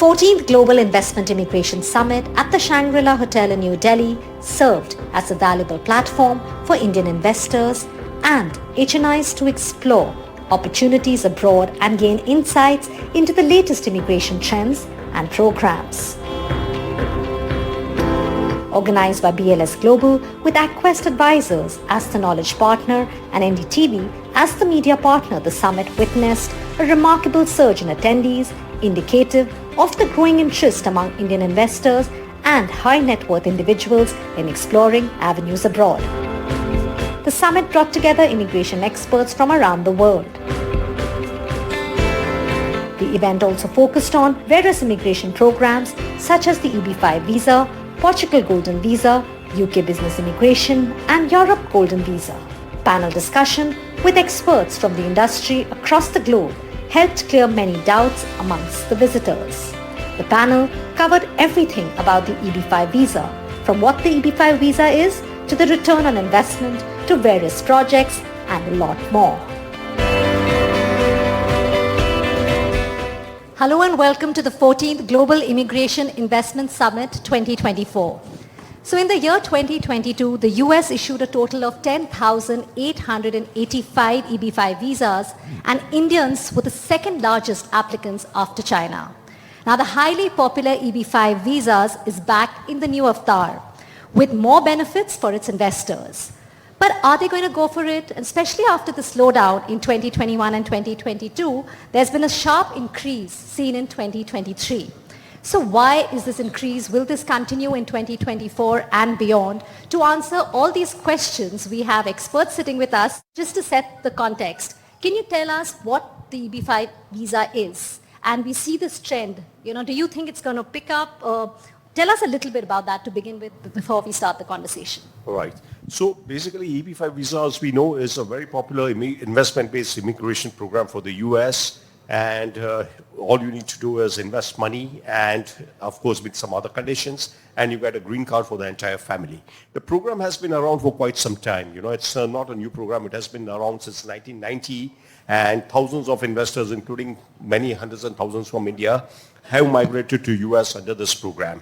14th Global Investment Immigration Summit at the Shangri-La Hotel in New Delhi served as a valuable platform for Indian investors and HNIs to explore opportunities abroad and gain insights into the latest immigration trends and programs. Organized by BLS Global with Aquest Advisors as the knowledge partner and NDTV as the media partner, the summit witnessed a remarkable surge in attendees, indicative of the growing interest among Indian investors and high net worth individuals in exploring avenues abroad. The summit brought together immigration experts from around the world. The event also focused on various immigration programs such as the EB-5 visa, Portugal Golden Visa, UK Business Immigration and Europe Golden Visa. Panel discussion with experts from the industry across the globe helped clear many doubts amongst the visitors. The panel covered everything about the EB-5 visa, from what the EB-5 visa is to the return on investment to various projects and a lot more. Hello and welcome to the 14th Global Immigration Investment Summit 2024. So in the year 2022, the US issued a total of 10,885 EB-5 visas and Indians were the second largest applicants after China. Now the highly popular EB-5 visas is back in the new avatar with more benefits for its investors. But are they going to go for it? And especially after the slowdown in 2021 and 2022, there's been a sharp increase seen in 2023. So why is this increase? Will this continue in 2024 and beyond? To answer all these questions, we have experts sitting with us. Just to set the context, can you tell us what the EB-5 visa is? And we see this trend. Do you think it's going to pick up? Tell us a little bit about that to begin with before we start the conversation. All right. So basically, EB-5 visa, as we know, is a very popular investment-based immigration program for the US. And all you need to do is invest money and, of course, with some other conditions, and you get a green card for the entire family. The program has been around for quite some time. It's not a new program. It has been around since 1990, and thousands of investors, including many hundreds and thousands from India, have migrated to US under this program.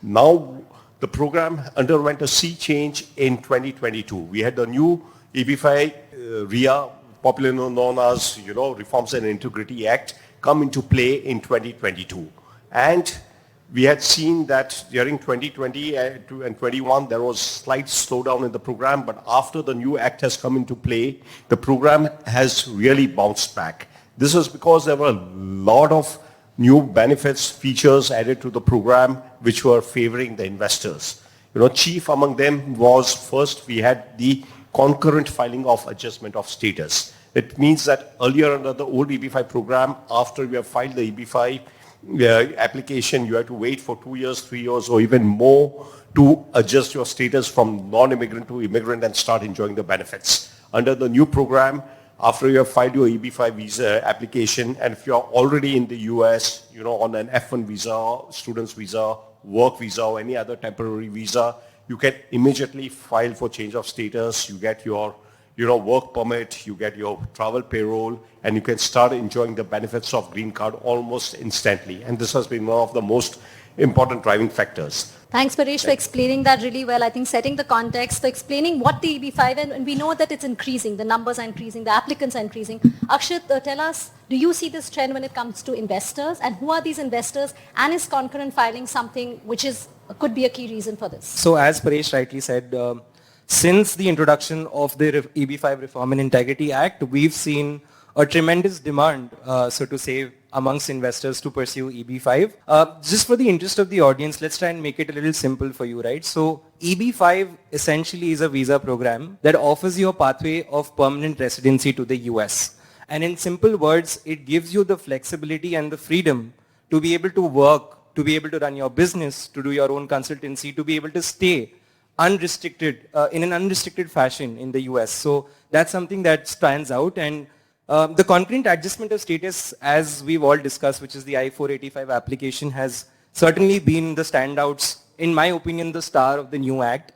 Now, the program underwent a sea change in 2022. We had the new EB-5 RIA, popularly known as Reforms and Integrity Act, come into play in 2022. And we had seen that during 2020 and 21, there was slight slowdown in the program, but after the new act has come into play, the program has really bounced back. This is because there were a lot of new benefits, features added to the program which were favoring the investors. Chief among them was, first we had the concurrent filing of adjustment of status. It means that earlier under the old EB-5 program, after you have filed the EB-5 application, you have to wait for 2 years, 3 years, or even more to adjust your status from non-immigrant to immigrant and start enjoying the benefits. Under the new program, after you have filed your EB-5 visa application, and if you are already in the US, on an F1 visa, student's visa, work visa, or any other temporary visa, you can immediately file for change of status. You get your work permit, you get your travel payroll, and you can start enjoying the benefits of green card almost instantly. And this has been one of the most important driving factors. Thanks, Paresh, for explaining that really well. I think setting the context, so explaining what the EB-5, and we know that it's increasing, the numbers are increasing, the applicants are increasing. Akshit, tell us, do you see this trend when it comes to investors, and who are these investors, and is concurrent filing something which could be a key reason for this? So as Paresh rightly said, since the introduction of the EB-5 Reform and Integrity Act, we've seen a tremendous demand, so to say, amongst investors to pursue EB-5. Just for the interest of the audience, let's try and make it a little simple for you, right? So EB-5 essentially is a visa program that offers you a pathway of permanent residency to the US. And in simple words, it gives you the flexibility and the freedom to be able to work, to be able to run your business, to do your own consultancy, to be able to stay unrestricted, in an unrestricted fashion in the US. So that's something that stands out. And the concurrent adjustment of status, as we've all discussed, which is the I-485 application, has certainly been the standouts, in my opinion, the star of the new act.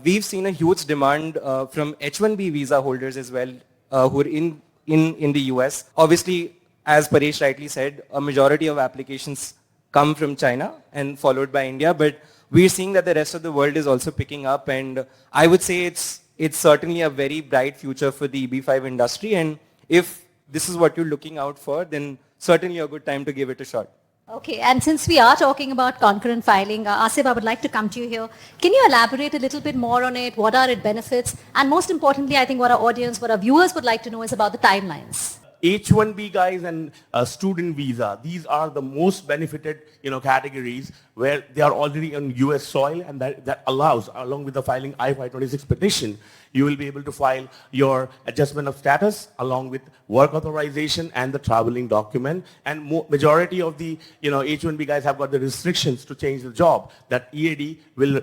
We've seen a huge demand from H-1B visa holders as well, who are in the US. Obviously, as Paresh rightly said, a majority of applications come from China and followed by India, but we're seeing that the rest of the world is also picking up, and I would say it's certainly a very bright future for the EB5 industry, and if this is what you're looking out for, then certainly a good time to give it a shot. Okay, and since we are talking about concurrent filing, Asif, I would like to come to you here. Can you elaborate a little bit more on it? What are its benefits? And most importantly, I think what our audience, what our viewers would like to know is about the timelines. H-1B guys and student visa, these are the most benefited, categories where they are already on US soil, and that allows, along with the filing I-526 petition, you will be able to file your adjustment of status along with work authorization and the traveling document. And majority of the, H-1B guys have got the restrictions to change the job. That EAD will,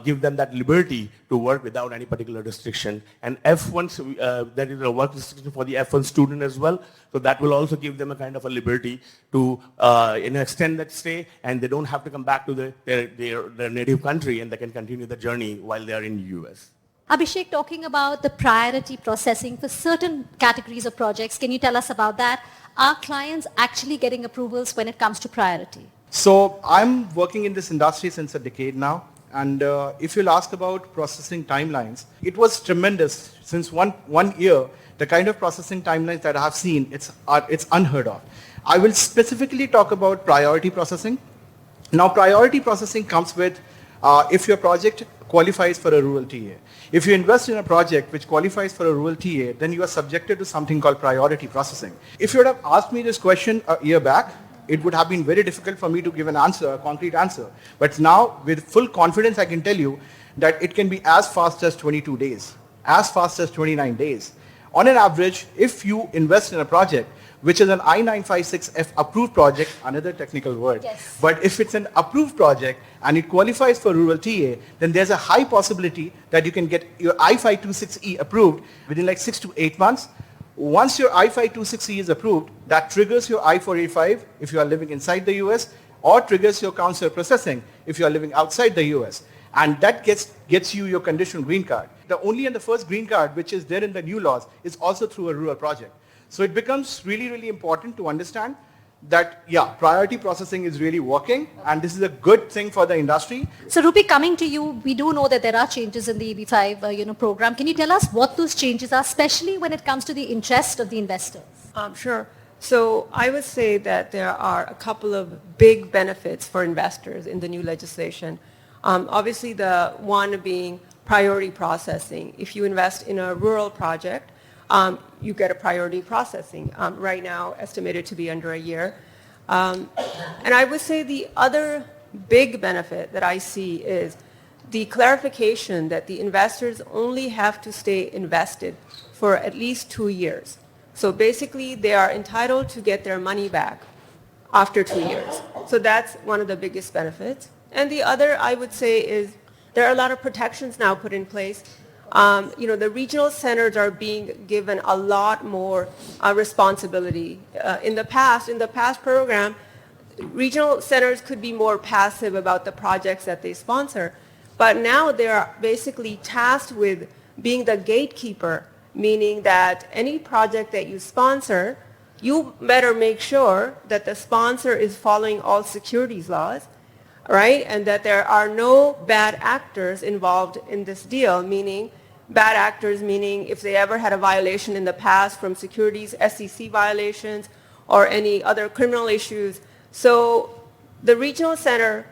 give them that liberty to work without any particular restriction. And F1, there is a work restriction for the F1 student as well. So that will also give them a kind of a liberty to extend that stay, and they don't have to come back to their native country, and they can continue the journey while they are in the US. Abhishek, talking about the priority processing for certain categories of projects, can you tell us about that? Are clients actually getting approvals when it comes to priority? So I'm working in this industry since a decade now, and if you'll ask about processing timelines, it was tremendous. Since one year, the kind of processing timelines that I have seen, it's unheard of. I will specifically talk about priority processing. Now, priority processing comes with if your project qualifies for a rural TA. If you invest in a project which qualifies for a rural TA, then you are subjected to something called priority processing. If you would have asked me this question a year back, it would have been very difficult for me to give an answer, a concrete answer. But now, with full confidence, I can tell you that it can be as fast as 22 days, as fast as 29 days. On an average, if you invest in a project, which is an I-956F approved project, another technical word. Yes. But if it's an approved project and it qualifies for rural TA, then there's a high possibility that you can get your I-526E approved within like 6 to 8 months. Once your I-526E is approved, that triggers your I-485 if you are living inside the US, or triggers your consular processing if you are living outside the US. And that gets you your conditional green card. The only and the first green card which is there in the new laws is also through a rural project. So it becomes really, really important to understand that, priority processing is really working, and this is a good thing for the industry. So Rupi, coming to you, we do know that there are changes in the EB5 program. Can you tell us what those changes are, especially when it comes to the interest of the investors? Sure. So I would say that there are a couple of big benefits for investors in the new legislation. Obviously, the one being priority processing. If you invest in a rural project, you get a priority processing, right now estimated to be under a year. And I would say the other big benefit that I see is the clarification that the investors only have to stay invested for at least 2 years. So basically, they are entitled to get their money back after 2 years. So that's one of the biggest benefits. And the other, I would say, is there are a lot of protections now put in place. The regional centers are being given a lot more responsibility. In the past program, regional centers could be more passive about the projects that they sponsor, but now they are basically tasked with being the gatekeeper, meaning that any project that you sponsor, you better make sure that the sponsor is following all securities laws, right? And that there are no bad actors involved in this deal, meaning bad actors, meaning if they ever had a violation in the past from securities, SEC violations, or any other criminal issues. So the regional center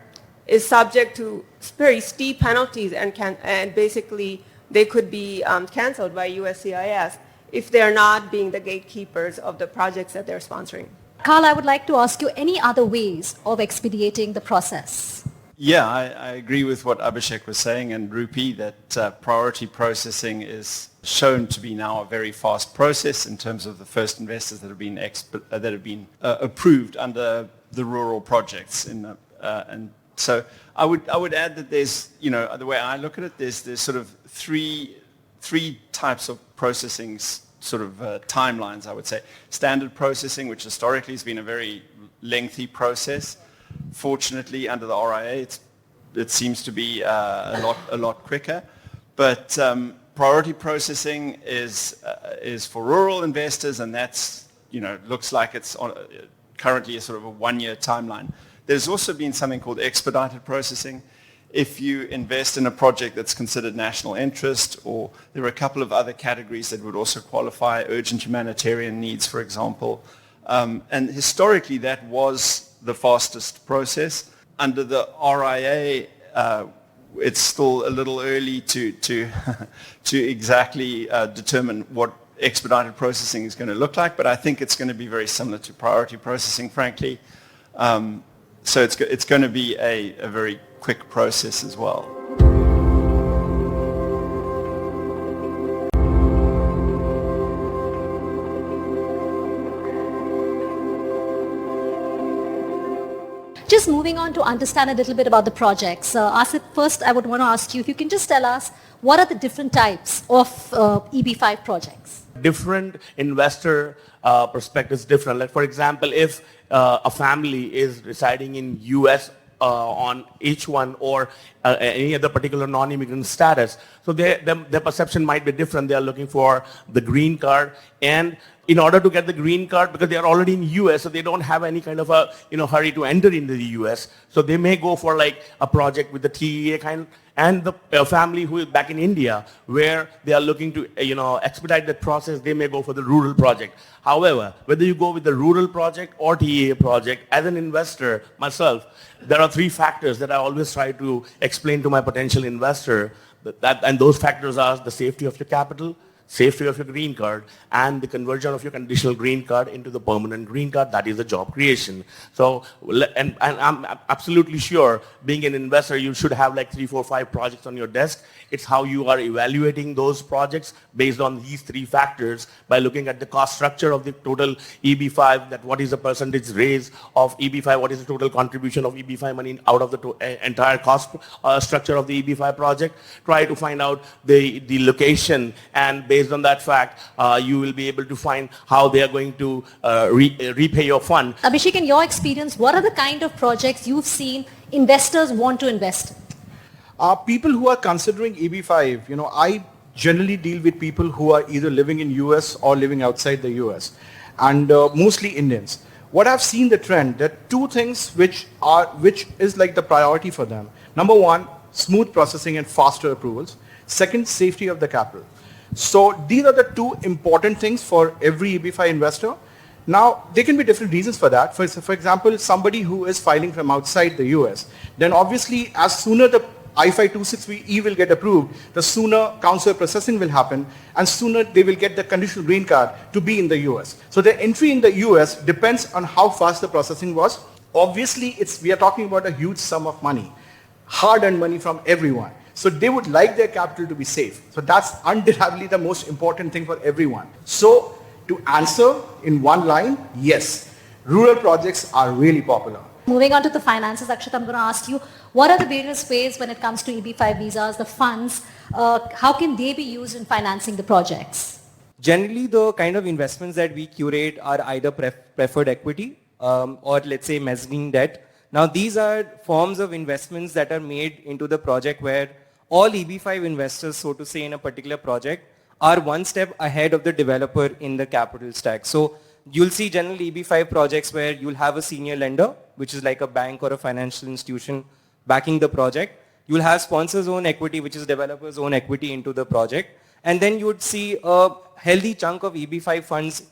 is subject to very steep penalties, and basically they could be canceled by USCIS if they're not being the gatekeepers of the projects that they're sponsoring. Carl, I would like to ask you any other ways of expediting the process? Yeah, I agree with what Abhishek was saying, and Rupi, that priority processing is shown to be now a very fast process in terms of the first investors that have been approved under the rural projects. And so I would add that there's, the way I look at it, there's sort of three types of processing sort of timelines, I would say. Standard processing, which historically has been a very lengthy process. Fortunately, under the RIA, it seems to be a lot quicker. But priority processing is for rural investors, and that's looks like it's currently a sort of a 1-year timeline. There's also been something called expedited processing. If you invest in a project that's considered national interest, or there are a couple of other categories that would also qualify, urgent humanitarian needs, for example. And historically, that was the fastest process. Under the RIA, it's still a little early to exactly determine what expedited processing is going to look like, but I think it's going to be very similar to priority processing, frankly. So it's going to be a very quick process as well. Just moving on to understand a little bit about the projects. Asif, first I would want to ask you if you can just tell us what are the different types of EB5 projects? Different investor perspectives different. Like for example, if a family is residing in US on H1 or any other particular non-immigrant status, so their perception might be different. They are looking for the green card, and in order to get the green card, because they are already in US, so they don't have any kind of a hurry to enter into the US, so they may go for like a project with the TEA kind. And the family who is back in India, where they are looking to expedite that process, they may go for the rural project. However, whether you go with the rural project or TEA project, as an investor myself, there are 3 factors that I always try to explain to my potential investor. And those factors are the safety of your capital, safety of your green card, and the conversion of your conditional green card into the permanent green card. That is the job creation. So, and I'm absolutely sure, being an investor, you should have like 3, 4, 5 projects on your desk. It's how you are evaluating those projects based on these 3 factors, by looking at the cost structure of the total EB5, that what is the percentage raise of EB5, what is the total contribution of EB5 money out of the entire cost structure of the EB5 project. Try to find out the location, and based on that fact, you will be able to find how they are going to repay your fund. Abhishek, in your experience, what are the kind of projects you've seen investors want to invest in? People who are considering EB5, I generally deal with people who are either living in US or living outside the US, and mostly Indians. What I've seen the trend, there are 2 things which is like the priority for them. Number 1, smooth processing and faster approvals. Second, safety of the capital. So these are the 2 important things for every EB5 investor. Now, there can be different reasons for that. For example, somebody who is filing from outside the US, then obviously as sooner the I-5263E will get approved, the sooner consular processing will happen, and sooner they will get the conditional green card to be in the US. So the entry in the US depends on how fast the processing was. Obviously, we are talking about a huge sum of money, hard-earned money from everyone. So they would like their capital to be safe. So that's undeniably the most important thing for everyone. So to answer in one line, yes, rural projects are really popular. Moving on to the finances, Akshat, I'm going to ask you, what are the various ways when it comes to EB5 visas, the funds, how can they be used in financing the projects? Generally, the kind of investments that we curate are either preferred equity or let's say mezzanine debt. Now, these are forms of investments that are made into the project where all EB5 investors, so to say, in a particular project are one step ahead of the developer in the capital stack. So you'll see general EB5 projects where you'll have a senior lender, which is like a bank or a financial institution backing the project. You'll have sponsors' own equity, which is developers' own equity into the project. And then you would see a healthy chunk of EB5 funds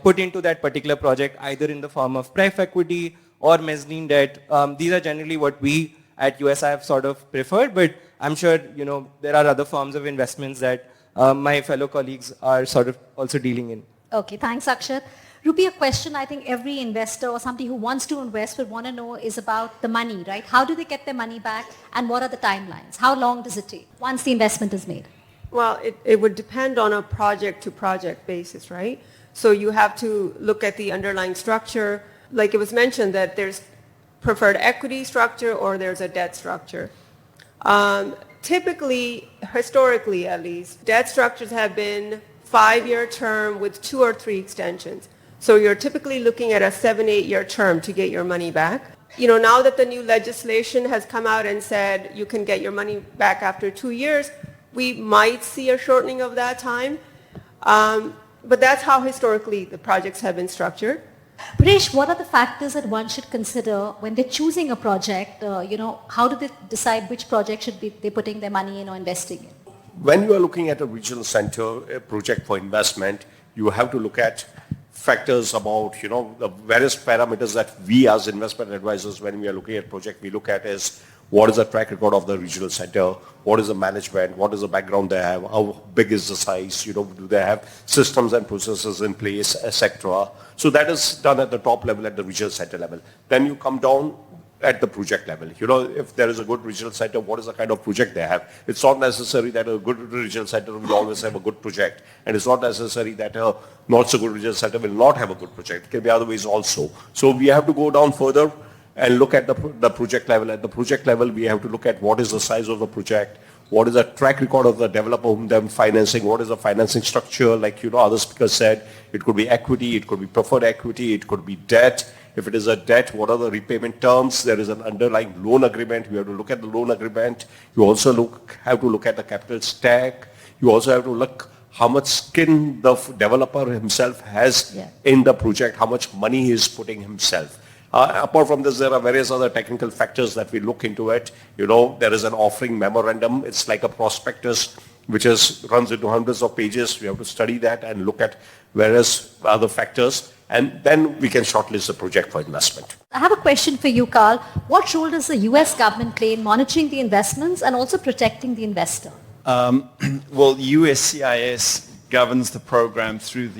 put into that particular project, either in the form of pref equity or mezzanine debt. These are generally what we at USI have sort of preferred, but I'm sure there are other forms of investments that my fellow colleagues are sort of also dealing in. Okay, thanks Akshat. Rupi, a question I think every investor or somebody who wants to invest would want to know is about the money, right? How do they get their money back, and what are the timelines? How long does it take once the investment is made? Well, it would depend on a project-to-project basis, right? So you have to look at the underlying structure. Like it was mentioned that there's preferred equity structure or there's a debt structure. Typically, historically at least, debt structures have been 5-year term with 2 or 3 extensions. So you're typically looking at a 7-8 year term to get your money back. Now that the new legislation has come out and said you can get your money back after 2 years, we might see a shortening of that time. But that's how historically the projects have been structured. Paresh, what are the factors that one should consider when they're choosing a project? How do they decide which project should be they putting their money in or investing in? When you are looking at a regional center a project for investment, you have to look at factors about, the various parameters that we as investment advisors, when we are looking at project, we look at is what is the track record of the regional center, what is the management, what is the background they have, how big is the size, do they have systems and processes in place, etc. So that is done at the top level, at the regional center level. Then you come down at the project level. If there is a good regional center, what is the kind of project they have? It's not necessary that a good regional center will always have a good project. And it's not necessary that a not so good regional center will not have a good project. It can be other ways also. So we have to go down further and look at the project level. At the project level, we have to look at what is the size of the project, what is the track record of the developer whom they're financing, what is the financing structure, like other speakers said, it could be equity, it could be preferred equity, it could be debt. If it is a debt, what are the repayment terms? There is an underlying loan agreement. You have to look at the loan agreement. You also have to look at the capital stack. You also have to look how much skin the developer himself has in the project, how much money he is putting himself. Apart from this, there are various other technical factors that we look into it. There is an offering memorandum. It's like a prospectus which runs into hundreds of pages. We have to study that and look at various other factors. And then we can shortlist the project for investment. I have a question for you, Carl. What role does the US government play in monitoring the investments and also protecting the investor? Well, USCIS governs the program through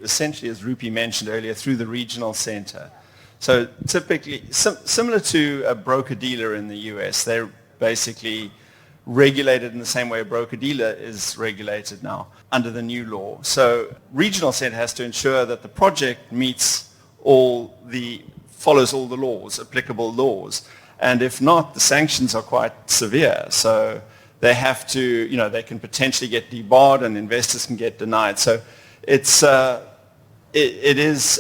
essentially, as Rupi mentioned earlier, through the regional center. So typically, similar to a broker-dealer in the US, they're basically regulated in the same way a broker-dealer is regulated now under the new law. So regional center has to ensure that the project follows all the laws, applicable laws. And if not, the sanctions are quite severe. So they have to, they can potentially get debarred and investors can get denied. So it is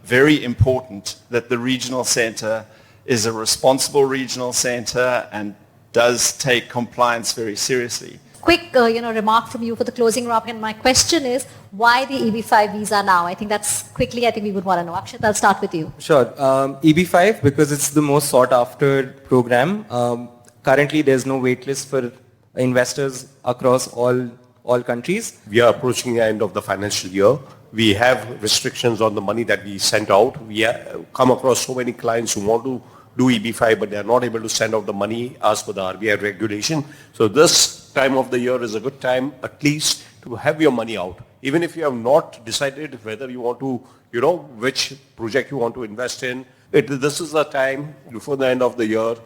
very important that the regional center is a responsible regional center and does take compliance very seriously. Quick, remark from you for the closing remark. And my question is, why the EB5 visa now? I think we would want to know. Akshat, I'll start with you. Sure. EB5, because it's the most sought after program. Currently, there's no wait list for investors across all countries. We are approaching the end of the financial year. We have restrictions on the money that we sent out. We come across so many clients who want to do EB5, but they are not able to send out the money as per the RBI regulation. So this time of the year is a good time, at least, to have your money out. Even if you have not decided whether you want to, which project you want to invest in, this is the time before the end of the year.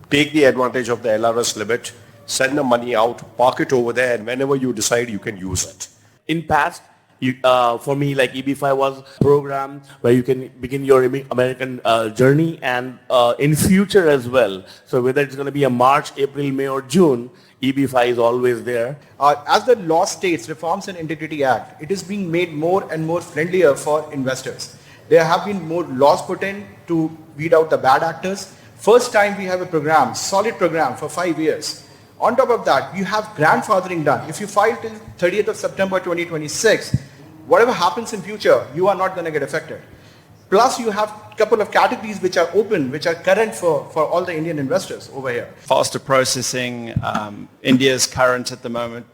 Take the advantage of the LRS limit, send the money out, park it over there, and whenever you decide, you can use it. In past, for me, like EB5 was a program where you can begin your American journey, and in future as well. So whether it's going to be a March, April, May or June, EB5 is always there. As the law states, Reforms and Integrity Act, it is being made more and more friendlier for investors. There have been more laws put in to weed out the bad actors. First time we have a program, solid program for 5 years. On top of that, you have grandfathering done. If you file till 30th of September 2026, whatever happens in future, you are not going to get affected. Plus, you have a couple of categories which are open, which are current for all the Indian investors over here. Faster processing, India is current at the moment.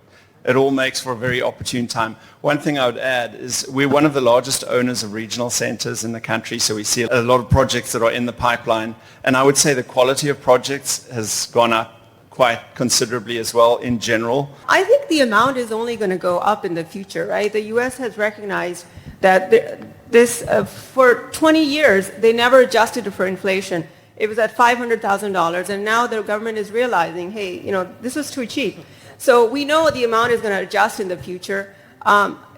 It all makes for a very opportune time. One thing I would add is we're one of the largest owners of regional centers in the country, so we see a lot of projects that are in the pipeline. And I would say the quality of projects has gone up quite considerably as well in general. I think the amount is only going to go up in the future, right? The U.S. has recognized that for 20 years, they never adjusted it for inflation. It was at $500,000, and now the government is realizing, hey, this was too cheap. So we know the amount is going to adjust in the future.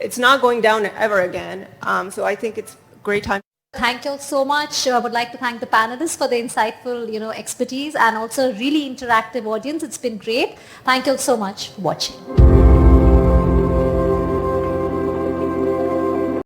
It's not going down ever again. So I think it's a great time. Thank you all so much. I would like to thank the panelists for the insightful, expertise and also really interactive audience. It's been great. Thank you all so much for watching.